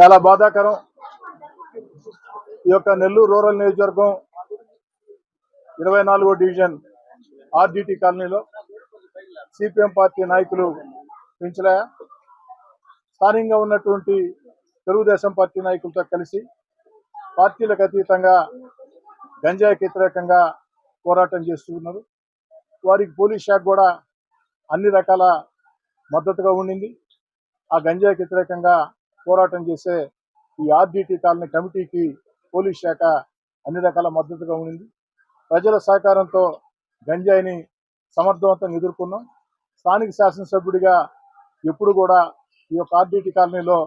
చాలా బాధాకరం. ఈ యొక్క నెల్లూరు రూరల్ నియోజకవర్గం 24వ డివిజన్ ఆర్డిటి కాలనీలో సిపిఎం పార్టీ నాయకులు పెంచలయ్య స్థానికంగా ఉన్నటువంటి తెలుగుదేశం పార్టీ నాయకులతో కలిసి పార్టీలకు అతీతంగా గంజాయికి వ్యతిరేకంగా పోరాటం చేస్తున్నారు. వారికి పోలీస్ శాఖ కూడా అన్ని రకాల మద్దతుగా ఉండింది. ఆ గంజాయికి వ్యతిరేకంగా పోరాటం చేసే ఈ ఆర్డిటి కాలనీ కమిటీకి పోలీస్ శాఖ అన్ని రకాల మద్దతుగా ఉండింది. ప్రజల సహకారంతో గంజాయిని సమర్థవంతంగా ఎదుర్కొన్నాం. స్థానిక శాసనసభ్యుడిగా ఎప్పుడు కూడా ఈ యొక్క ఆర్డిటి కాలనీలో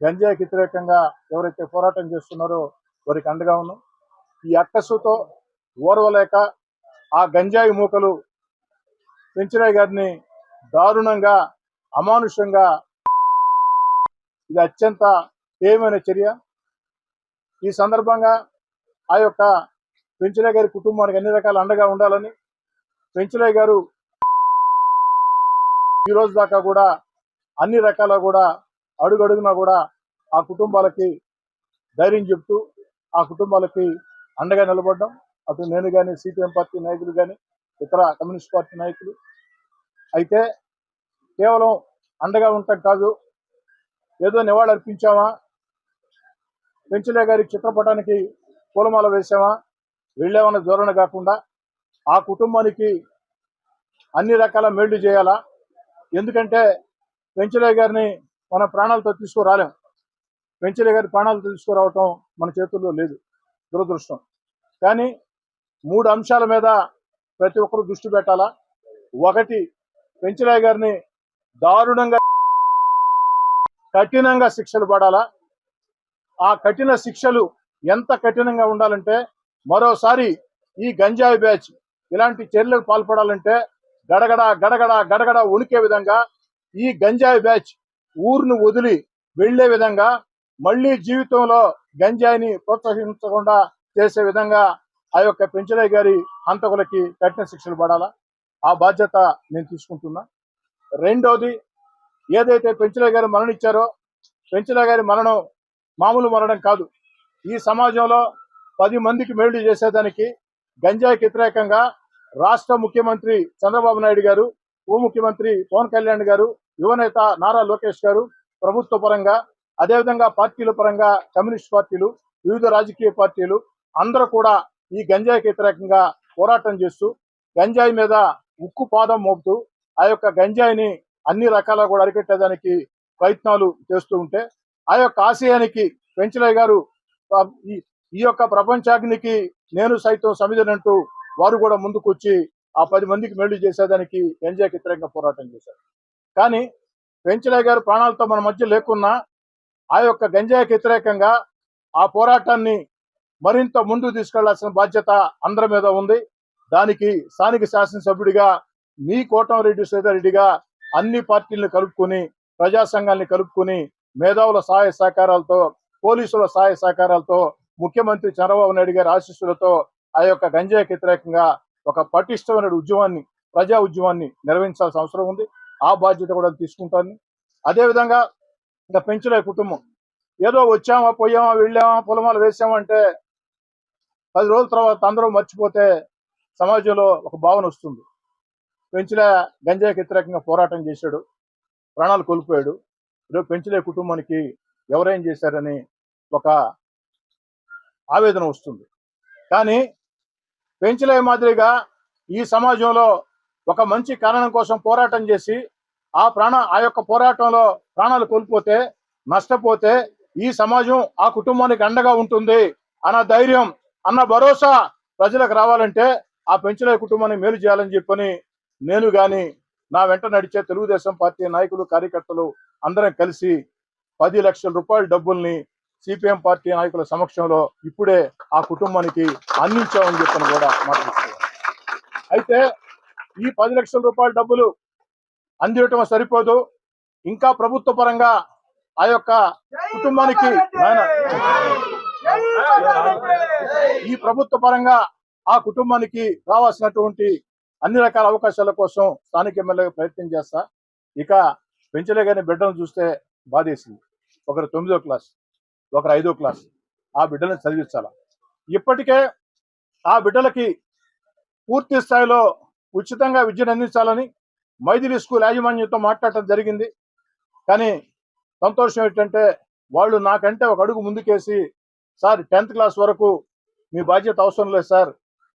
గంజాయికి వ్యతిరేకంగా ఎవరైతే పోరాటం చేస్తున్నారో వారికి అండగా ఉన్నాం. ఈ అక్కసుతో ఓర్వలేక ఆ గంజాయి మూకలు పెంచలయ్య గారిని దారుణంగా అమానుషంగా, ఇది అత్యంత హేయమైన చర్య. ఈ సందర్భంగా ఆ యొక్క పెంచలయ్య గారి కుటుంబానికి అన్ని రకాల అండగా ఉండాలని, పెంచలయ్య గారు ఈ రోజు దాకా కూడా అన్ని రకాల కూడా అడుగడుగునా కూడా ఆ కుటుంబాలకి ధైర్యం చెప్తూ ఆ కుటుంబాలకి అండగా నిలబడ్డాం. అటు నేను కానీ, సిపిఎం పార్టీ నాయకులు కానీ, ఇతర కమ్యూనిస్ట్ పార్టీ నాయకులు. అయితే కేవలం అండగా ఉండటం కాదు, ఏదో నివాళి అర్పించామా, పెంచలయ్య గారి చిత్రపటానికి పూలమాల వేసామా, వెళ్ళామన్న ధోరణి కాకుండా ఆ కుటుంబానికి అన్ని రకాల మేళ్లు చేయాలా. ఎందుకంటే పెంచలయ్య గారిని మన ప్రాణాలతో తీసుకురాలేం. పెంచలయ్య గారి ప్రాణాలతో తీసుకురావటం మన చేతుల్లో లేదు, దురదృష్టం. కానీ 3 అంశాల మీద ప్రతి ఒక్కరు దృష్టి పెట్టాలా. ఒకటి, పెంచలయ్య గారిని దారుణంగా కఠినంగా శిక్షలు పడాలా. ఆ కఠిన శిక్షలు ఎంత కఠినంగా ఉండాలంటే, మరోసారి ఈ గంజాయి బ్యాచ్ ఇలాంటి చర్యలకు పాల్పడాలంటే గడగడ గడగడ గడగడ ఉనికే విధంగా ఈ గంజాయి బ్యాచ్ ఊరును వదిలి వెళ్లే విధంగా, మళ్లీ జీవితంలో గంజాయిని ప్రోత్సహించకుండా చేసే విధంగా ఆ యొక్క పెంచలయ్య గారి హంతకులకి కఠిన శిక్షలు పడాలా. ఆ బాధ్యత నేను తీసుకుంటున్నా. రెండోది, ఏదైతే పెంచలయ్య గారు మరణించారో, పెంచలయ్య గారి మరణం మామూలు మరణం కాదు. ఈ సమాజంలో 10 మందికి మేలు చేసేదానికి గంజాయికి వ్యతిరేకంగా రాష్ట్ర ముఖ్యమంత్రి చంద్రబాబు నాయుడు గారు, ఉప ముఖ్యమంత్రి పవన్ కళ్యాణ్ గారు, యువనేత నారా లోకేష్ గారు ప్రభుత్వ పరంగా, అదేవిధంగా పార్టీల పరంగా కమ్యూనిస్ట్ పార్టీలు, వివిధ రాజకీయ పార్టీలు అందరూ కూడా ఈ గంజాయికి వ్యతిరేకంగా పోరాటం చేస్తూ గంజాయి మీద ఉక్కు పాదం మోపుతూ ఆ యొక్క గంజాయిని అన్ని రకాల కూడా అరికట్టేదానికి ప్రయత్నాలు చేస్తూ ఉంటే, ఆ యొక్క ఆశయానికి పెంచలయ్య గారు ఈ యొక్క ప్రపంచాగ్నికి నేను సైతం సమిధనంటూ వారు కూడా ముందుకు వచ్చి ఆ 10 మందికి మేలు చేసేదానికి గంజాయికి వ్యతిరేకంగా పోరాటం చేశారు. కానీ పెంచలయ్య గారు ప్రాణాలతో మన మధ్య లేకున్నా ఆ యొక్క గంజాయికి వ్యతిరేకంగా ఆ పోరాటాన్ని మరింత ముందుకు తీసుకెళ్లాల్సిన బాధ్యత అందరి మీద ఉంది. దానికి స్థానిక శాసనసభ్యుడిగా మీ కోటంరెడ్డి శ్రీధర్రెడ్డిగా అన్ని పార్టీలను కలుపుకొని, ప్రజా సంఘాలని కలుపుకొని, మేధావుల సహాయ సహకారాలతో, పోలీసుల సహాయ సహకారాలతో, ముఖ్యమంత్రి చంద్రబాబు నాయుడు గారి ఆశీస్సులతో ఆ యొక్క గంజాయికి వ్యతిరేకంగా ఒక పటిష్టమైన ఉద్యమాన్ని, ప్రజా ఉద్యమాన్ని నిర్వహించాల్సిన అవసరం ఉంది. ఆ బాధ్యత కూడా తీసుకుంటాను. అదేవిధంగా ఇంకా పెంచలయ్య కుటుంబం ఏదో వచ్చామా, పోయామా, వెళ్ళామా, పొలమాలు వేసామంటే 10 రోజుల తర్వాత అందరూ మర్చిపోతే సమాజంలో ఒక భావన వస్తుంది. పెంచలయ్య గంజాయికి వ్యతిరేకంగా పోరాటం చేశాడు, ప్రాణాలు కోల్పోయాడు. ఈరోజు పెంచలయ్య కుటుంబానికి ఎవరేం చేశారని ఒక ఆవేదన వస్తుంది. కానీ పెంచలయ్య మాదిరిగా ఈ సమాజంలో ఒక మంచి కారణం కోసం పోరాటం చేసి ఆ యొక్క పోరాటంలో ప్రాణాలు కోల్పోతే, నష్టపోతే ఈ సమాజం ఆ కుటుంబానికి అండగా ఉంటుంది అన్న ధైర్యం, అన్న భరోసా ప్రజలకు రావాలంటే ఆ పెంచలయ్య కుటుంబాన్ని మేలు చేయాలని చెప్పని నేను కానీ, నా వెంట నడిచే తెలుగుదేశం పార్టీ నాయకులు, కార్యకర్తలు అందరం కలిసి 10 లక్షల రూపాయల డబ్బుల్ని సిపిఎం పార్టీ నాయకుల సమక్షంలో ఇప్పుడే ఆ కుటుంబానికి అందించామని చెప్పని కూడా మాట్లాడుతున్నాను. అయితే ఈ 10 లక్షల రూపాయల డబ్బులు అందించడం సరిపోదు. ఇంకా ప్రభుత్వ పరంగా ఆ యొక్క కుటుంబానికి ఈ ప్రభుత్వ పరంగా ఆ కుటుంబానికి రావాల్సినటువంటి అన్ని రకాల అవకాశాల కోసం స్థానిక ఎమ్మెల్యేగా ప్రయత్నం చేస్తా. ఇక పెంచలయ్య గారిని బిడ్డను చూస్తే బాధేసింది. ఒకరు 9వ క్లాస్, ఒకరు 5వ క్లాస్. ఆ బిడ్డలను చదివించాల. ఇప్పటికే ఆ బిడ్డలకి పూర్తి స్థాయిలో ఉచితంగా విద్యను అందించాలని మైథిలి స్కూల్ యాజమాన్యంతో మాట్లాడటం జరిగింది. కానీ సంతోషం ఏంటంటే వాళ్ళు నాకంటే ఒక అడుగు ముందుకేసి, సార్ 10th క్లాస్ వరకు మీ బాధ్యత అవసరం లేదు సార్,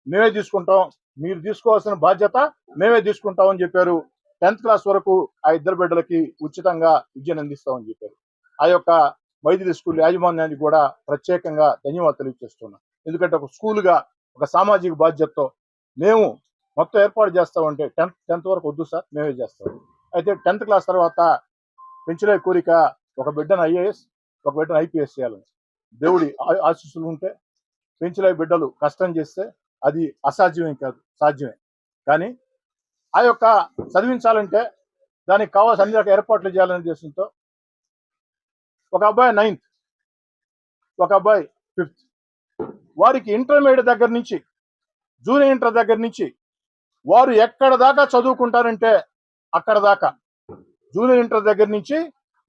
మేమే తీసుకుంటాం, మీరు తీసుకోవాల్సిన బాధ్యత మేమే తీసుకుంటాం అని చెప్పారు. 10th క్లాస్ వరకు ఆ ఇద్దరు బిడ్డలకి ఉచితంగా విద్యను అందిస్తామని చెప్పారు. ఆ యొక్క మైథిలి స్కూల్ యాజమాన్యానికి కూడా ప్రత్యేకంగా ధన్యవాదాలు తెలియజేస్తున్నాం. ఎందుకంటే ఒక స్కూల్గా ఒక సామాజిక బాధ్యతతో మేము మొత్తం ఏర్పాటు చేస్తామంటే 10th వరకు వద్దు సార్, మేమే చేస్తాం. అయితే 10th క్లాస్ తర్వాత పెంచలే కోరిక, ఒక బిడ్డను ఐఏఎస్, ఒక బిడ్డను ఐపీఎస్ చేయాలని. దేవుడి ఆశీస్సులు ఉంటే పెంచలే బిడ్డలు కష్టం చేస్తే అది అసాధ్యమేం కాదు, సాధ్యమే. కానీ ఆ యొక్క చదివించాలంటే దానికి కావాల్సిన అన్ని రకాల ఏర్పాట్లు చేయాలనే ఉద్దేశంతో ఒక అబ్బాయి 9th, ఒక అబ్బాయి 5th, వారికి ఇంటర్మీడియట్ దగ్గర నుంచి జూనియర్ ఇంటర్ దగ్గర నుంచి వారు ఎక్కడ దాకా చదువుకుంటారంటే అక్కడ దాకా, జూనియర్ ఇంటర్ దగ్గర నుంచి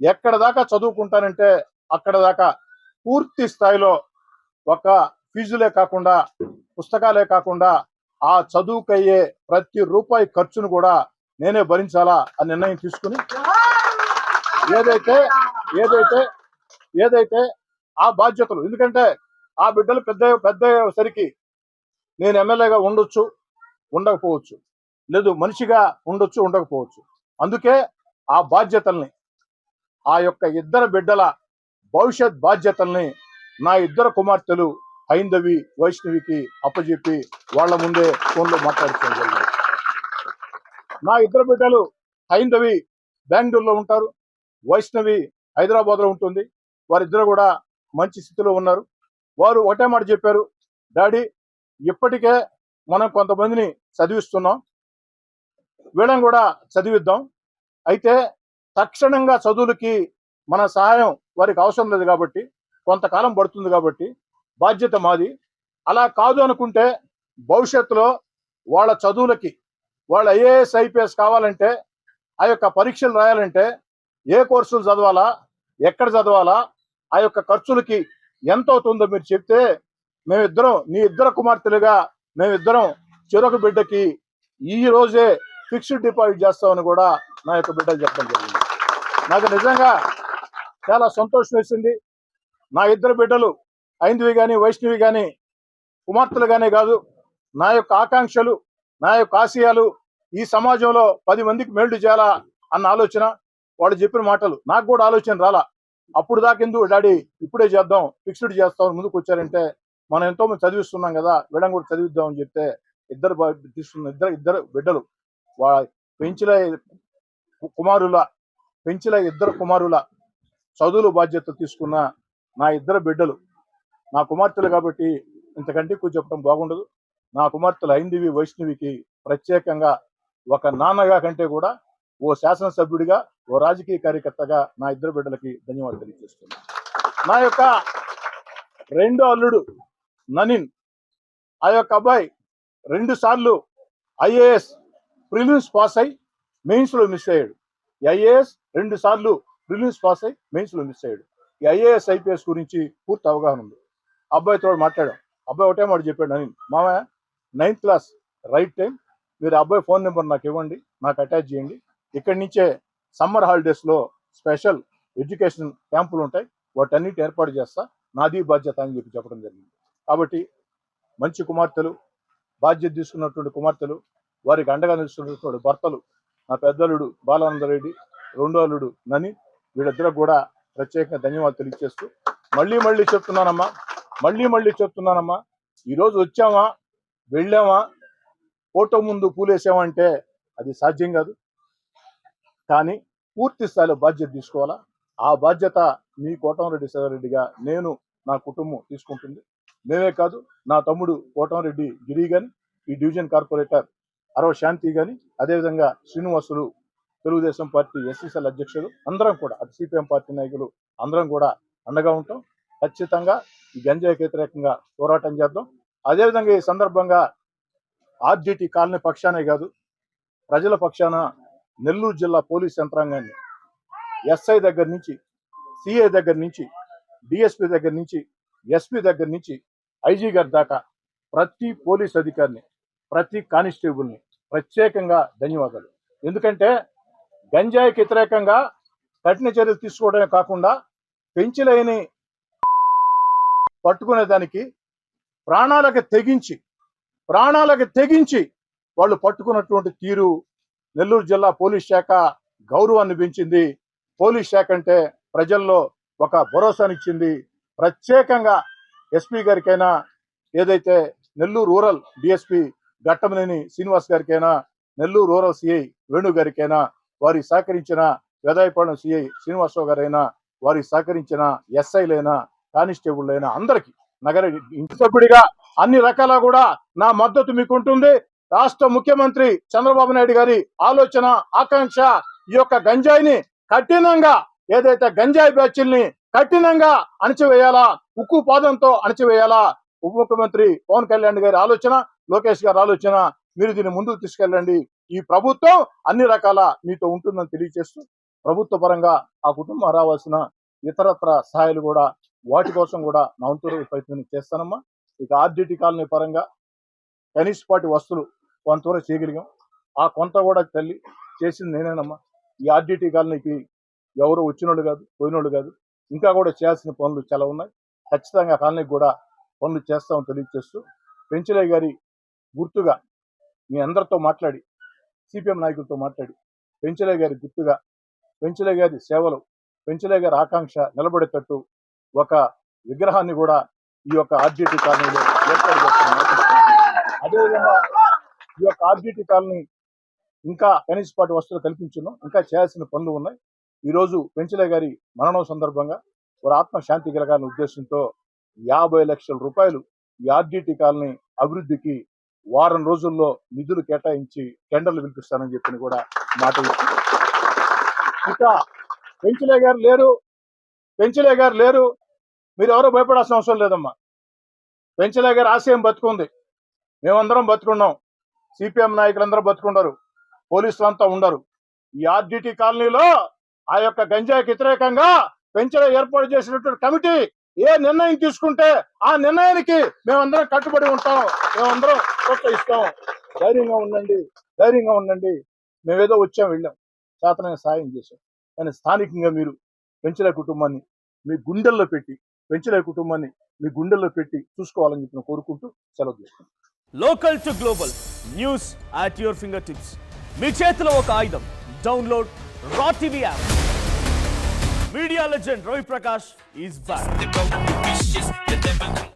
ఎక్కడ దాకా చదువుకుంటారంటే అక్కడ దాకా పూర్తి స్థాయిలో ఒక ఫీజులే కాకుండా, పుస్తకాలే కాకుండా ఆ చదువుకయ్యే ప్రతి రూపాయి ఖర్చును కూడా నేనే భరించాలా అని నిర్ణయం తీసుకుని ఏదైతే ఏదైతే ఏదైతే ఆ బాధ్యతలు, ఎందుకంటే ఆ బిడ్డలు పెద్ద సరికి నేను ఎమ్మెల్యేగా ఉండొచ్చు, ఉండకపోవచ్చు, లేదు మనిషిగా ఉండొచ్చు, ఉండకపోవచ్చు. అందుకే ఆ బాధ్యతల్ని, ఆ యొక్క ఇద్దరు బిడ్డల భవిష్యత్ బాధ్యతల్ని నా ఇద్దరు కుమార్తెలు హైందవి, వైష్ణవికి అప్పచెప్పి వాళ్ళ ముందే ఫోన్లో మాట్లాడుకోవడం జరిగింది. నా ఇద్దరు బిడ్డలు హైందవి బెంగళూరులో ఉంటారు, వైష్ణవి హైదరాబాద్లో ఉంటుంది. వారిద్దరు కూడా మంచి స్థితిలో ఉన్నారు. వారు ఒకటే మాట చెప్పారు, డాడీ ఇప్పటికే మనం కొంతమందిని చదివిస్తున్నాం, వీళ్ళని కూడా చదివిద్దాం. అయితే తక్షణంగా చదువులకి మన సహాయం వారికి అవసరం లేదు కాబట్టి, కొంతకాలం పడుతుంది కాబట్టి బాధ్యత మాది. అలా కాదు అనుకుంటే భవిష్యత్తులో వాళ్ళ చదువులకి, వాళ్ళ ఐఏఎస్ ఐపీఎస్ కావాలంటే, ఆ యొక్క పరీక్షలు రాయాలంటే ఏ కోర్సులు చదవాలా, ఎక్కడ చదవాలా, ఆ యొక్క ఖర్చులకి ఎంత అవుతుందో మీరు చెప్తే మేమిద్దరం, నీ ఇద్దరు కుమార్తెలుగా మేమిద్దరం చెరొక బిడ్డకి ఈ రోజే ఫిక్స్డ్ డిపాజిట్ చేస్తామని కూడా నా యొక్క బిడ్డలు చెప్పడం జరిగింది. నాకు నిజంగా చాలా సంతోషం వేసింది. నా ఇద్దరు బిడ్డలు హైందవి కానీ, వైష్ణవి కానీ, కుమార్తెలుగానే కాదు, నా యొక్క ఆకాంక్షలు, నా యొక్క ఆశయాలు ఈ సమాజంలో 10 మందికి మేలు చేయాలా అన్న ఆలోచన, వాళ్ళు చెప్పిన మాటలు నాకు కూడా ఆలోచన రాలా. అప్పుడు దాకెందుకు డాడీ, ఇప్పుడే చేద్దాం, ఫిక్స్డ్ చేస్తాం ముందుకు వచ్చారంటే, మనం ఎంతో మంది చదివిస్తున్నాం కదా, వీళ్ళని కూడా చదివిద్దాం అని చెప్తే ఇద్దరు బిడ్డలు పెంచిన ఇద్దరు కుమారుల చదువుల బాధ్యత తీసుకున్న నా ఇద్దరు బిడ్డలు, నా కుమార్తెలు కాబట్టి ఇంతకంటే ఎక్కువ చెప్పడం బాగుండదు. నా కుమార్తెలు హైందవి, వైష్ణవికి ప్రత్యేకంగా ఒక నాన్నగా కంటే కూడా ఓ శాసనసభ్యుడిగా, ఓ రాజకీయ కార్యకర్తగా నా ఇద్దరు బిడ్డలకి ధన్యవాదాలు తెలియజేస్తున్నాను. నా యొక్క రెండో అల్లుడు ననిన్, ఆ యొక్క అబ్బాయి 2 సార్లు ఐఏఎస్ ప్రిలిమ్స్ పాస్ అయి మెయిన్స్ లో మిస్ అయ్యాడు. ఐఏఎస్ 2 సార్లు ప్రిలిమ్స్ పాస్ అయి మెయిన్స్ లో మిస్ అయ్యాడు. ఈ ఐఏఎస్ ఐపీఎస్ గురించి పూర్తి అవగాహన ఉంది. అబ్బాయితో మాట్లాడాం. అబ్బాయి ఒకటే మాట చెప్పాడు, ననిన్ మామయ్య 9th క్లాస్ రైట్ టైం, మీరు అబ్బాయి ఫోన్ నెంబర్ నాకు ఇవ్వండి, నాకు అటాచ్ చేయండి, ఇక్కడి నుంచే సమ్మర్ హాలిడేస్లో స్పెషల్ ఎడ్యుకేషన్ క్యాంపులు ఉంటాయి, వాటన్నిటి ఏర్పాటు చేస్తా, నాది బాధ్యత అని చెప్పడం జరిగింది. కాబట్టి మంచి కుమార్తెలు, బాధ్యత తీసుకున్నటువంటి కుమార్తెలు, వారికి అండగా నిలుస్తున్నటువంటి భర్తలు, నా పెద్దలుడు బాలానందరెడ్డి, రెండో అల్లుడు నని, వీళ్ళిద్దరికి కూడా ప్రత్యేకంగా ధన్యవాదాలు తెలియజేస్తూ మళ్ళీ చెప్తున్నానమ్మా, ఈరోజు వచ్చామా, వెళ్ళామా, ఫోటో ముందు పూలేసామంటే అది సాధ్యం కాదు. కానీ పూర్తి స్థాయిలో బాధ్యత తీసుకోవాలా. ఆ బాధ్యత మీ కోటంరెడ్డి శివారెడ్డిగా నేను, నా కుటుంబం తీసుకుంటుంది. మేమే కాదు, నా తమ్ముడు కోటంరెడ్డి గిరి కానీ, ఈ డివిజన్ కార్పొరేటర్ అరవ శాంతి కానీ, అదేవిధంగా శ్రీనివాసులు తెలుగుదేశం పార్టీ ఎస్సీసీఎల్ అధ్యక్షులు, అందరం కూడా అటు సిపిఎం పార్టీ నాయకులు అందరం కూడా అండగా ఉంటాం. ఖచ్చితంగా ఈ గంజాయికి వ్యతిరేకంగా పోరాటం చేద్దాం. అదేవిధంగా ఈ సందర్భంగా ఆర్డిటి కాలనీ పక్షానే కాదు, ప్రజల పక్షాన నెల్లూరు జిల్లా పోలీస్ యంత్రాంగాన్ని, ఎస్ఐ దగ్గర నుంచి, సిఐ దగ్గర నుంచి, డిఎస్పీ దగ్గర నుంచి ఎస్పీ దగ్గర నుంచి ఐజీ గారి దాకా ప్రతి పోలీస్ అధికారిని, ప్రతి కానిస్టేబుల్ని ప్రత్యేకంగా ధన్యవాదాలు. ఎందుకంటే గంజాయికి వ్యతిరేకంగా కఠిన చర్యలు తీసుకోవడమే కాకుండా పెంచిలేని పట్టుకునేదానికి ప్రాణాలకు తెగించి వాళ్ళు పట్టుకున్నటువంటి తీరు నెల్లూరు జిల్లా పోలీస్ శాఖ గౌరవాన్ని పెంచింది. పోలీస్ శాఖ అంటే ప్రజల్లో ఒక భరోసానిచ్చింది. ప్రత్యేకంగా ఎస్పీ గారికైనా, ఏదైతే నెల్లూరు రూరల్ డిఎస్పీ ఘట్టమనేని శ్రీనివాస్ గారికైనా, నెల్లూరు రూరల్ సిఐ వేణు గారికైనా, వారి సహకరించిన వేదాయపాలెం సిఐ శ్రీనివాసరావు గారైనా, వారి సహకరించిన ఎస్ఐలైనా, కానిస్టేబుల్ అయినా అందరికీ నగర ఇంటి సభ్యుడిగా అన్ని రకాల కూడా నా మద్దతు మీకు ఉంటుంది. రాష్ట్ర ముఖ్యమంత్రి చంద్రబాబు నాయుడు గారి ఆలోచన, ఆకాంక్ష ఈ యొక్క గంజాయిని కఠినంగా, ఏదైతే గంజాయి బ్యాచ్ల్ని కఠినంగా అణచివేయాలా, ఉక్కు పాదంతో అణచివేయాలా, ఉప ముఖ్యమంత్రి పవన్ కళ్యాణ్ గారి ఆలోచన, లోకేష్ గారి ఆలోచన, మీరు దీన్ని ముందుకు తీసుకెళ్ళండి. ఈ ప్రభుత్వం అన్ని రకాల మీతో ఉంటుందని తెలియజేస్తూ, ప్రభుత్వ పరంగా ఆ కుటుంబం రావాల్సిన ఇతరత్ర సహాయాలు కూడా వాటి కోసం కూడా నా వంతు ప్రయత్నం చేస్తానమ్మా. ఇక ఆర్డిటి కాలనీ పరంగా కనీసపాటి వస్తువులు కొంతవరకు చేయగలిగాం. ఆ కొంత కూడా తల్లి చేసింది నేనేనమ్మా. ఈ ఆర్డిటి కాలనీకి ఎవరు వచ్చినోళ్ళు కాదు, పోయినోళ్ళు కాదు. ఇంకా కూడా చేయాల్సిన పనులు చాలా ఉన్నాయి. ఖచ్చితంగా కాలనీకి కూడా పనులు చేస్తామని తెలియజేస్తూ, పెంచలయ్య గారి గుర్తుగా మీ అందరితో మాట్లాడి, సిపిఎం నాయకులతో మాట్లాడి, పెంచలయ్య గారి గుర్తుగా, పెంచలయ్య గారి సేవలు, పెంచలయ్య గారి ఆకాంక్ష నిలబడేటట్టు ఒక విగ్రహాన్ని కూడా ఈ యొక్క ఆర్డిటి కాలనీలో ఏర్పాటు చేస్తామని. అదేవిధంగా ఈ యొక్క ఆర్డిటి కాలనీ ఇంకా కనీసపాటి వస్తువులు కల్పించున్నాం. ఇంకా చేయాల్సిన పనులు ఉన్నాయి. ఈరోజు పెంచలయ్య గారి మరణం సందర్భంగా వారి ఆత్మశాంతి కలగాలనే ఉద్దేశంతో 50 లక్షల రూపాయలు ఈ ఆర్డిటి కాలనీ అభివృద్ధికి వారం రోజుల్లో నిధులు కేటాయించి టెండర్లు పిలిపిస్తానని చెప్పి కూడా మాట ఇచ్చింది. ఇక పెంచలయ్య గారు లేరు, మీరు ఎవరో భయపడాల్సిన అవసరం లేదమ్మా. పెంచలయ్య గారి ఆశయం బతుకుంది, మేమందరం బతుకున్నాం, సిపిఎం నాయకులందరూ బతుకున్నారు, పోలీసులంతా ఉండరు. ఈ ఆర్డిటి కాలనీలో ఆ యొక్క గంజాయికి వ్యతిరేకంగా పెంచలయ్య ఏర్పాటు చేసినటువంటి కమిటీ ఏ నిర్ణయం తీసుకుంటే ఆ నిర్ణయానికి మేమందరం కట్టుబడి ఉంటాం, మేమందరం ప్రోత్సహిస్తాం. ధైర్యంగా ఉండండి. మేమేదో వచ్చాం, వెళ్ళాం, చేతనైన సాయం చేశాం. కానీ స్థానికంగా మీరు పెంచలయ్య కుటుంబాన్ని మీ గుండెల్లో పెట్టి చూసుకోవాలని చెప్పి కోరుకుంటూ సెలవు తీసుకుంటాం. Local to global news at your finger tips. మీ చేతిలో ఒక ఆయుధం. Download Raw TV app. Media legend Ravi Prakash is back.